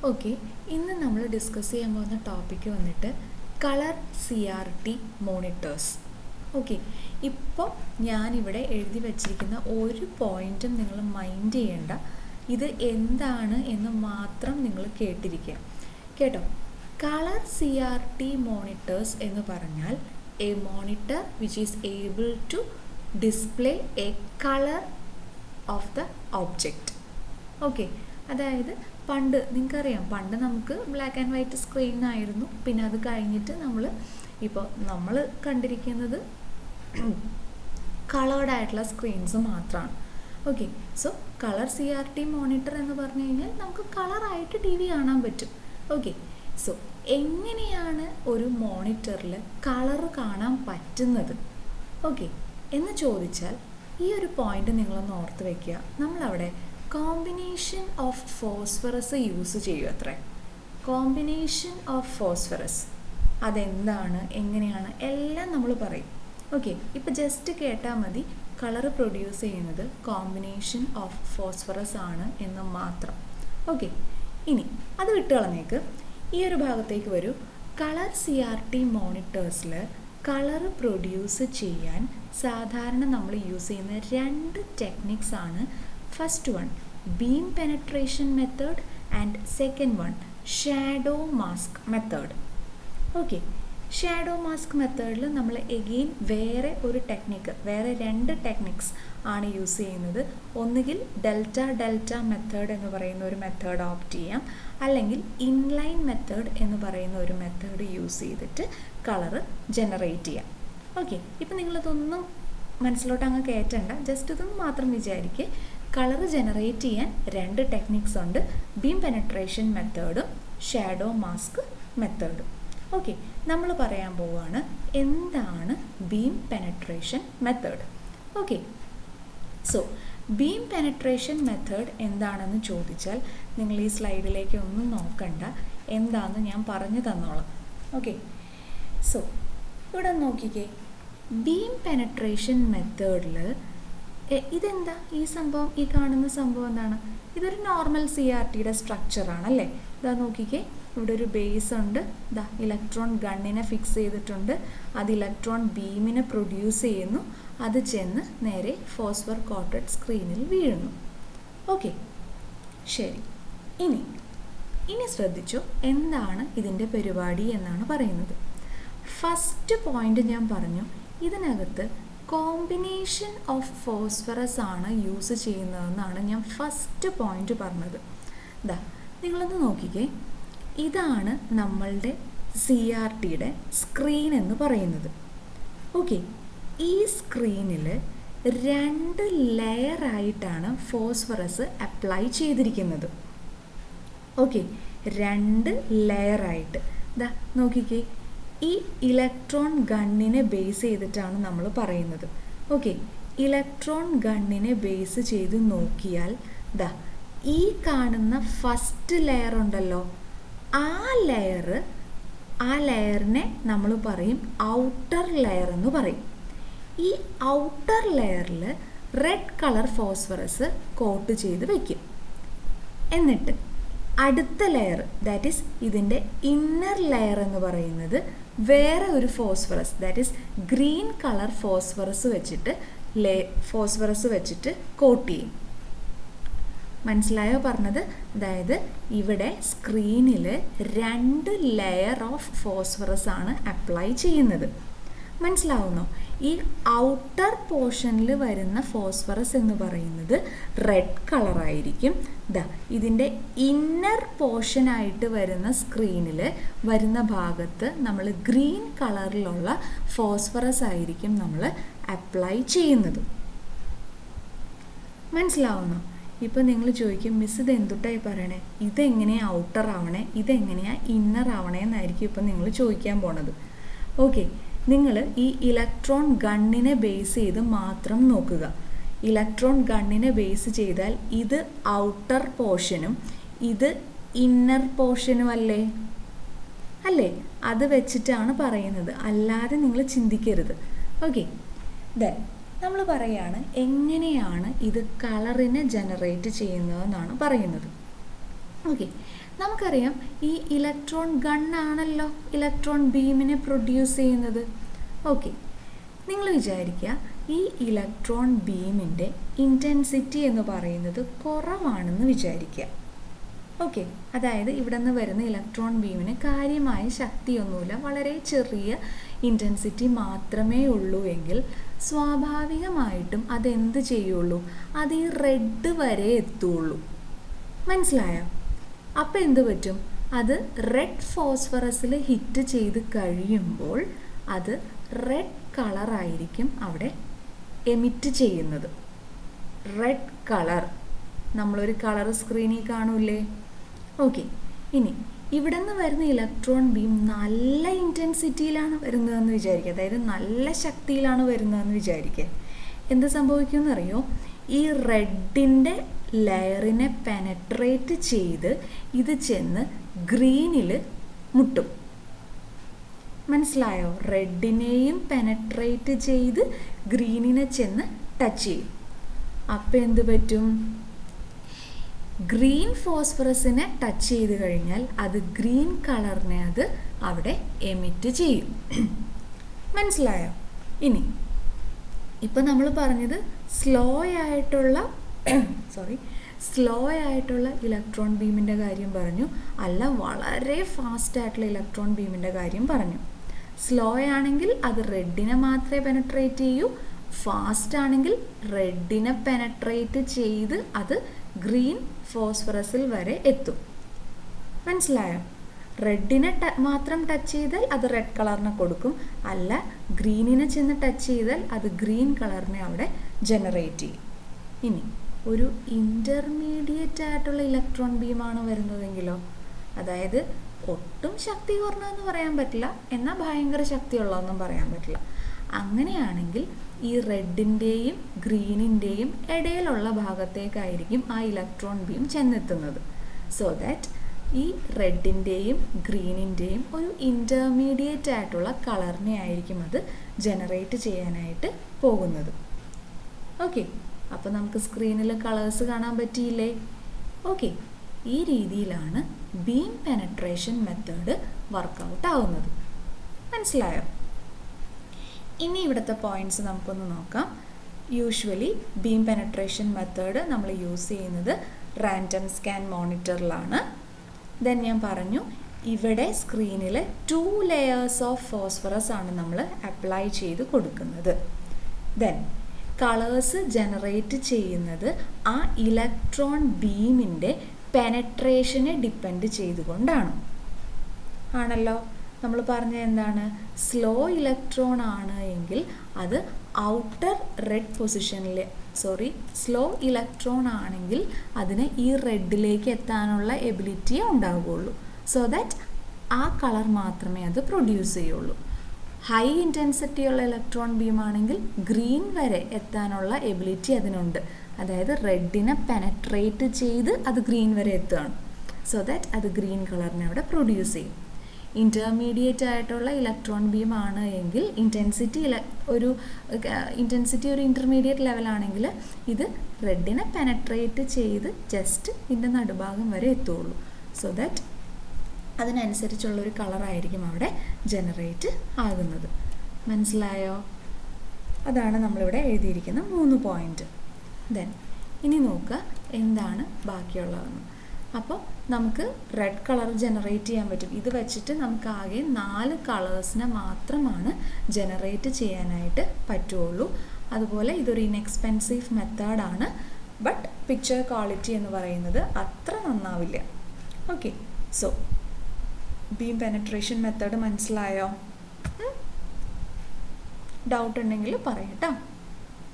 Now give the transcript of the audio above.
Okay, ഇന്ന് നമ്മൾ discuss ചെയ്യാൻ പോകുന്ന ടോപ്പിക്ക് വന്നിട്ട് കളർ CRT മോണിറ്റേഴ്സ്. ഓക്കെ, ഇപ്പോൾ ഞാനിവിടെ എഴുതി വച്ചിരിക്കുന്ന ഒരു പോയിൻറ്റും നിങ്ങൾ മൈൻഡ് ചെയ്യേണ്ട, ഇത് എന്താണ് എന്ന് മാത്രം നിങ്ങൾ കേട്ടിരിക്കുക കേട്ടോ. കളർ CRT മോണിറ്റേഴ്സ് എന്ന് പറഞ്ഞാൽ a monitor which is able to display a colour of the object. Okay, അതായത് പണ്ട് നിങ്ങൾക്കറിയാം, പണ്ട് നമുക്ക് ബ്ലാക്ക് ആൻഡ് വൈറ്റ് സ്ക്രീനായിരുന്നു. പിന്നെ അത് കഴിഞ്ഞിട്ട് നമ്മൾ കണ്ടിരിക്കുന്നത് കളേർഡ് ആയിട്ടുള്ള സ്ക്രീൻസ് മാത്രമാണ്. Okay, so colour CRT monitor എന്ന് പറഞ്ഞു കഴിഞ്ഞാൽ നമുക്ക് കളറായിട്ട് TV കാണാൻ പറ്റും. ഓക്കെ, സോ എങ്ങനെയാണ് ഒരു മോണിറ്ററിൽ കളർ കാണാൻ പറ്റുന്നത് ഓക്കെ എന്ന് ചോദിച്ചാൽ, ഈ ഒരു പോയിന്റ് നിങ്ങളൊന്ന് ഓർത്ത് വയ്ക്കുക. നമ്മളവിടെ കോമ്പിനേഷൻ ഓഫ് ഫോസ്ഫറസ് യൂസ് ചെയ്യും. അത്രേ, കോമ്പിനേഷൻ ഓഫ് ഫോസ്ഫറസ് അതെന്താണ്, എങ്ങനെയാണ്, എല്ലാം നമ്മൾ പറയും. ഓക്കെ, ഇപ്പോൾ ജസ്റ്റ് കേട്ടാൽ മതി കളർ പ്രൊഡ്യൂസ് ചെയ്യുന്നത് കോമ്പിനേഷൻ ഓഫ് ഫോസ്ഫറസ് ആണ് എന്ന് മാത്രം. ഓക്കെ, ഇനി അത് വിട്ടുകളഞ്ഞേക്ക് ഈ ഒരു ഭാഗത്തേക്ക് വരൂ. കളർ CRT മോണിറ്റേഴ്സിൽ കളർ പ്രൊഡ്യൂസ് ചെയ്യാൻ സാധാരണ നമ്മൾ യൂസ് ചെയ്യുന്ന രണ്ട് ടെക്നിക്സ് ആണ്. First one beam penetration method and second one shadow mask method. Okay, shadow mask മെത്തേഡിൽ നമ്മൾ എഗെയിൻ വേറെ രണ്ട് ടെക്നിക്സ് ആണ് യൂസ് ചെയ്യുന്നത്. ഒന്നുകിൽ ഡെൽറ്റ മെത്തേഡ് എന്ന് പറയുന്ന ഒരു മെത്തേഡ് ഓപ്റ്റ് ചെയ്യാം, അല്ലെങ്കിൽ ഇൻലൈൻ മെത്തേഡ് എന്ന് പറയുന്ന ഒരു മെത്തേഡ് യൂസ് ചെയ്തിട്ട് കളറ് ജനറേറ്റ് ചെയ്യാം. ഓക്കെ, ഇപ്പം നിങ്ങളിതൊന്നും മനസ്സിലോട്ട് അങ്ങ് കയറ്റണ്ട, ജസ്റ്റ് ഇതൊന്നും മാത്രം വിചാരിക്കുക. കളർ ജനറേറ്റ് ചെയ്യാൻ രണ്ട് ടെക്നിക്സ് ഉണ്ട്, ബീം പെനട്രേഷൻ മെത്തേഡും ഷാഡോ മാസ്ക് മെത്തേഡും. ഓക്കെ, നമ്മൾ പറയാൻ പോവുകയാണ് എന്താണ് beam penetration method. Okay, so beam penetration method എന്താണെന്ന് ചോദിച്ചാൽ നിങ്ങൾ ഈ സ്ലൈഡിലേക്ക് ഒന്നും നോക്കണ്ട, എന്താണെന്ന് ഞാൻ പറഞ്ഞു തന്നോളാം. ഓക്കെ, സോ ഇവിടെ നോക്കിക്കേ, ബീം പെനട്രേഷൻ മെത്തേഡിൽ ഇതെന്താ ഈ കാണുന്ന സംഭവം എന്താണ്? ഇതൊരു നോർമൽ CRTയുടെ സ്ട്രക്ചറാണല്ലേ. ഇതാ നോക്കിക്കേ, ഇവിടെ ഒരു ബേസ് ഉണ്ട്, ഇതാ ഇലക്ട്രോൺ ഗണ്ണിനെ ഫിക്സ് ചെയ്തിട്ടുണ്ട്, അത് ഇലക്ട്രോൺ ബീമിനെ പ്രൊഡ്യൂസ് ചെയ്യുന്നു, അത് ചെന്ന് നേരെ ഫോസ്ഫർ കോട്ടഡ് സ്ക്രീനിൽ വീഴുന്നു. ഓക്കെ, ശരി, ഇനി ശ്രദ്ധിച്ചോ, എന്താണ് ഇതിൻ്റെ പരിപാടി എന്നാണ് പറയുന്നത്. ഫസ്റ്റ് പോയിന്റ് ഞാൻ പറഞ്ഞു, ഇതിനകത്ത് കോമ്പിനേഷൻ ഓഫ് ഫോസ്ഫറസ് ആണ് യൂസ് ചെയ്യുന്നതെന്നാണ് ഞാൻ ഫസ്റ്റ് പോയിന്റ് പറഞ്ഞത്. ഇതാ നിങ്ങളൊന്ന് നോക്കിക്കേ, ഇതാണ് നമ്മളുടെ CRTയുടെ സ്ക്രീൻ എന്ന് പറയുന്നത്. ഓക്കെ, ഈ സ്ക്രീനിൽ രണ്ട് ലെയറായിട്ടാണ് ഫോസ്ഫറസ് അപ്ലൈ ചെയ്തിരിക്കുന്നത്. ഓക്കെ, രണ്ട് ലെയറായിട്ട്. ഇതാ നോക്കിക്കേ, ഈ ഇലക്ട്രോൺ ഗണ്ണിനെ ബേസ് ചെയ്തിട്ടാണ് നമ്മൾ പറയുന്നത്. ഓക്കെ, ഇലക്ട്രോൺ ഗണ്ണിനെ ബേസ് ചെയ്ത് നോക്കിയാൽ ദാ ഈ കാണുന്ന ഫസ്റ്റ് ലെയർ ഉണ്ടല്ലോ, ആ ലെയറിനെ നമ്മൾ പറയും ഔട്ടർ ലെയർ എന്ന് പറയും. ഈ ഔട്ടർ ലെയറിൽ റെഡ് കളർ ഫോസ്ഫറസ് കോട്ട് ചെയ്ത് വയ്ക്കും. എന്നിട്ട് അടുത്ത ലെയർ, ദാറ്റ് ഈസ് ഇതിൻ്റെ ഇന്നർ ലെയർ എന്ന് പറയുന്നത്, വേറെ ഒരു phosphorus, that is green colour phosphorus വെച്ചിട്ട് കോട്ട് ചെയ്യും. മനസ്സിലായോ പറഞ്ഞത്? അതായത് ഇവിടെ സ്ക്രീനിൽ രണ്ട് ലെയർ ഓഫ് ഫോസ്ഫറസ് ആണ് അപ്ലൈ ചെയ്യുന്നത്. മനസ്സിലാവുന്നോ? ഈ ഔട്ടർ പോർഷനിൽ വരുന്ന ഫോസ്ഫറസ് എന്ന് പറയുന്നത് റെഡ് കളറായിരിക്കും. ഇതിൻ്റെ ഇന്നർ പോർഷനായിട്ട് വരുന്ന സ്ക്രീനിൽ വരുന്ന ഭാഗത്ത് നമ്മൾ ഗ്രീൻ കളറിലുള്ള ഫോസ്ഫറസ് ആയിരിക്കും നമ്മൾ അപ്ലൈ ചെയ്യുന്നത്. മനസ്സിലാവുന്നോ? ഇപ്പോൾ നിങ്ങൾ ചോദിക്കും, മിസ് ഇത് എന്തുട്ടായി പറയണേ, ഇതെങ്ങനെയാണ് ഔട്ടർ ആവണേ, ഇതെങ്ങനെയാണ് ഇന്നർ ആവണേ എന്നായിരിക്കും ഇപ്പം നിങ്ങൾ ചോദിക്കാൻ പോണത്. ഓക്കെ, നിങ്ങൾ ഈ ഇലക്ട്രോൺ ഗണ്ണിനെ ബേസ് ചെയ്ത് മാത്രം നോക്കുക. ഇലക്ട്രോൺ ഗണ്ണിനെ ബേസ് ചെയ്താൽ ഇത് ഔട്ടർ പോർഷനും ഇത് ഇന്നർ പോർഷനും അല്ലേ? അത് വെച്ചിട്ടാണ് പറയുന്നത്, അല്ലാതെ നിങ്ങൾ ചിന്തിക്കരുത്. ഓക്കെ, ദെൻ നമ്മൾ പറയുകയാണ് എങ്ങനെയാണ് ഇത് കളറിനെ ജനറേറ്റ് ചെയ്യുന്നതെന്നാണ് പറയുന്നത്. ഓക്കെ, നമുക്കറിയാം ഈ ഇലക്ട്രോൺ ഗണ്ണാണല്ലോ ഇലക്ട്രോൺ ബീമിനെ പ്രൊഡ്യൂസ് ചെയ്യുന്നത്. ഓക്കെ, നിങ്ങൾ വിചാരിക്കുക ഈ ഇലക്ട്രോൺ ബീമിൻ്റെ ഇൻറ്റൻസിറ്റി എന്ന് പറയുന്നത് കുറവാണെന്ന് വിചാരിക്കുക. ഓക്കെ, അതായത് ഇവിടെ നിന്ന് വരുന്ന ഇലക്ട്രോൺ ബീമിന് കാര്യമായ ശക്തിയൊന്നുമില്ല, വളരെ ചെറിയ ഇൻറ്റൻസിറ്റി മാത്രമേ ഉള്ളൂ എങ്കിൽ സ്വാഭാവികമായിട്ടും അതെന്ത് ചെയ്യുള്ളൂ, അത് ഈ റെഡ് വരെ എത്തുള്ളൂ. മനസ്സിലായോ? അപ്പോൾ എന്ത് പറ്റും, അത് റെഡ് ഫോസ്ഫറസിൽ ഹിറ്റ് ചെയ്ത് കഴിയുമ്പോൾ അത് റെഡ് കളറായിരിക്കും അവിടെ എമിറ്റ് ചെയ്യുന്നത്. റെഡ് കളർ നമ്മളൊരു കളർ സ്ക്രീനിൽ കാണൂലേ? ഓക്കെ, ഇനി ഇവിടെ നിന്ന് വരുന്ന ഇലക്ട്രോൺ ബീം നല്ല ഇൻറ്റൻസിറ്റിയിലാണ് വരുന്നതെന്ന് വിചാരിക്കുക, അതായത് നല്ല ശക്തിയിലാണ് വരുന്നതെന്ന് വിചാരിക്കുക. എന്ത് സംഭവിക്കുമെന്നറിയോ, ഈ റെഡിൻ്റെ ലെയറിനെ പെനട്രേറ്റ് ചെയ്ത് ഇത് ചെന്ന് ഗ്രീനിൽ മുട്ടും. മനസ്സിലായോ? റെഡിനെയും പെനട്രേറ്റ് ചെയ്ത് ഗ്രീനിനെ ചെന്ന് ടച്ച് ചെയ്യും. അപ്പം എന്ത് പറ്റും, ഗ്രീൻ ഫോസ്ഫറസിനെ ടച്ച് ചെയ്ത് കഴിഞ്ഞാൽ അത് ഗ്രീൻ കളറിനെ അത് അവിടെ എമിറ്റ് ചെയ്യും. മനസ്സിലായോ? ഇനി ഇപ്പം നമ്മൾ പറഞ്ഞത് സ്ലോ ആയിട്ടുള്ള ഇലക്ട്രോൺ ബീമിൻ്റെ കാര്യം പറഞ്ഞു, അല്ല വളരെ ഫാസ്റ്റ് ആയിട്ടുള്ള ഇലക്ട്രോൺ ബീമിൻ്റെ കാര്യം പറഞ്ഞു. സ്ലോ ആണെങ്കിൽ അത് റെഡിനെ മാത്രമേ പെനട്രേറ്റ് ചെയ്യൂ, ഫാസ്റ്റ് ആണെങ്കിൽ റെഡിനെ പെനട്രേറ്റ് ചെയ്ത് അത് ഗ്രീൻ ഫോസ്ഫറസിൽ വരെ എത്തും. മനസ്സിലായോ? റെഡിനെ മാത്രം ടച്ച് ചെയ്താൽ അത് റെഡ് കളറിനെ കൊടുക്കും, അല്ല ഗ്രീനിനെ ചെന്ന് ടച്ച് ചെയ്താൽ അത് ഗ്രീൻ കളറിനെ അവിടെ ജനറേറ്റ് ചെയ്യും. ഇനി ഒരു ഇൻ്റർമീഡിയറ്റ് ആയിട്ടുള്ള ഇലക്ട്രോൺ ബീമാണ് വരുന്നതെങ്കിലോ, അതായത് ഒട്ടും ശക്തി കുറഞ്ഞതെന്ന് പറയാൻ പറ്റില്ല, എന്നാൽ ഭയങ്കര ശക്തിയുള്ളതെന്നും പറയാൻ പറ്റില്ല. അങ്ങനെയാണെങ്കിൽ ഈ റെഡിൻ്റെയും ഗ്രീനിൻ്റെയും ഇടയിലുള്ള ഭാഗത്തേക്കായിരിക്കും ആ ഇലക്ട്രോൺ ബീം ചെന്നെത്തുന്നത്. സോ ദാറ്റ് ഈ റെഡിൻ്റെയും ഗ്രീനിൻ്റെയും ഒരു ഇൻ്റർമീഡിയറ്റ് ആയിട്ടുള്ള കളറിനെ ആയിരിക്കും അത് ജനറേറ്റ് ചെയ്യാനായിട്ട് പോകുന്നത്. ഓക്കെ, അപ്പോൾ നമുക്ക് സ്ക്രീനിൽ കളേഴ്സ് കാണാൻ പറ്റിയില്ലേ? ഓക്കെ, ഈ രീതിയിലാണ് ബീം പെനട്രേഷൻ മെത്തേഡ് വർക്കൗട്ട് ആവുന്നത്. മനസ്സിലായോ? ഇനി ഇവിടുത്തെ പോയിൻറ്റ്സ് നമുക്കൊന്ന് നോക്കാം. യൂഷ്വലി ബീം പെനട്രേഷൻ മെത്തേഡ് നമ്മൾ യൂസ് ചെയ്യുന്നത് റാൻഡം സ്കാൻ മോണിറ്ററിലാണ്. ദെൻ ഞാൻ പറഞ്ഞു ഇവിടെ സ്ക്രീനിൽ 2 ലെയേഴ്സ് ഓഫ് ഫോസ്ഫറസ് ആണ് നമ്മൾ അപ്ലൈ ചെയ്ത് കൊടുക്കുന്നത്. ദെൻ കളേഴ്സ് ജനറേറ്റ് ചെയ്യുന്നത് ആ ഇലക്ട്രോൺ ബീമിൻ്റെ പെനട്രേഷനെ ഡിപ്പെൻഡ് ചെയ്തുകൊണ്ടാണ്. ആണല്ലോ, നമ്മൾ പറഞ്ഞ എന്താണ്, സ്ലോ ഇലക്ട്രോൺ ആണ് എങ്കിൽ അത് ഔട്ടർ റെഡ് പൊസിഷനിൽ സ്ലോ ഇലക്ട്രോൺ ആണെങ്കിൽ അതിന് ഈ റെഡിലേക്ക് എത്താനുള്ള എബിലിറ്റിയേ ഉണ്ടാവുകയുള്ളൂ. സോ ദാറ്റ് ആ കളർ മാത്രമേ അത് പ്രൊഡ്യൂസ് ചെയ്യുള്ളൂ. ഹൈ ഇൻറ്റൻസിറ്റി ഉള്ള ഇലക്ട്രോൺ ബീം ആണെങ്കിൽ ഗ്രീൻ വരെ എത്താനുള്ള എബിലിറ്റി അതിനുണ്ട്, അതായത് റെഡിനെ പെനട്രേറ്റ് ചെയ്ത് അത് ഗ്രീൻ വരെ എത്തുകയാണ്. സോ ദാറ്റ് അത് ഗ്രീൻ കളറിനെ അവിടെ പ്രൊഡ്യൂസ് ചെയ്യും. ഇൻ്റർമീഡിയറ്റ് ആയിട്ടുള്ള ഇലക്ട്രോൺ ബീം ആണ് എങ്കിൽ ഇൻറ്റൻസിറ്റി ഒരു ഇൻ്റർമീഡിയറ്റ് ലെവലാണെങ്കിൽ ഇത് റെഡിനെ പെനട്രേറ്റ് ചെയ്ത് ജസ്റ്റ് ഇതിൻ്റെ നടുഭാഗം വരെ എത്തുകയുള്ളൂ. സോ ദാറ്റ് അതിനനുസരിച്ചുള്ളൊരു കളറായിരിക്കും അവിടെ ജനറേറ്റ് ആകുന്നത്. മനസ്സിലായോ? അതാണ് നമ്മളിവിടെ എഴുതിയിരിക്കുന്ന 3 പോയിൻറ്റ്. ദെൻ ഇനി നോക്കുക എന്താണ് ബാക്കിയുള്ളതെന്ന്. അപ്പോൾ നമുക്ക് റെഡ് കളർ ജനറേറ്റ് ചെയ്യാൻ പറ്റും. ഇത് വെച്ചിട്ട് നമുക്ക് ആകെ 4 കളേഴ്സിനെ മാത്രമാണ് ജനറേറ്റ് ചെയ്യാനായിട്ട് പറ്റുള്ളൂ. അതുപോലെ ഇതൊരു ഇൻഎക്സ്പെൻസീവ് മെത്തേഡാണ്, ബട്ട് പിക്ചർ ക്വാളിറ്റി എന്ന് പറയുന്നത് അത്ര നന്നാവില്ല. Okay, so beam penetration method മനസ്സിലായോ? ഡൗട്ട് ഉണ്ടെങ്കിൽ പറയട്ടോ.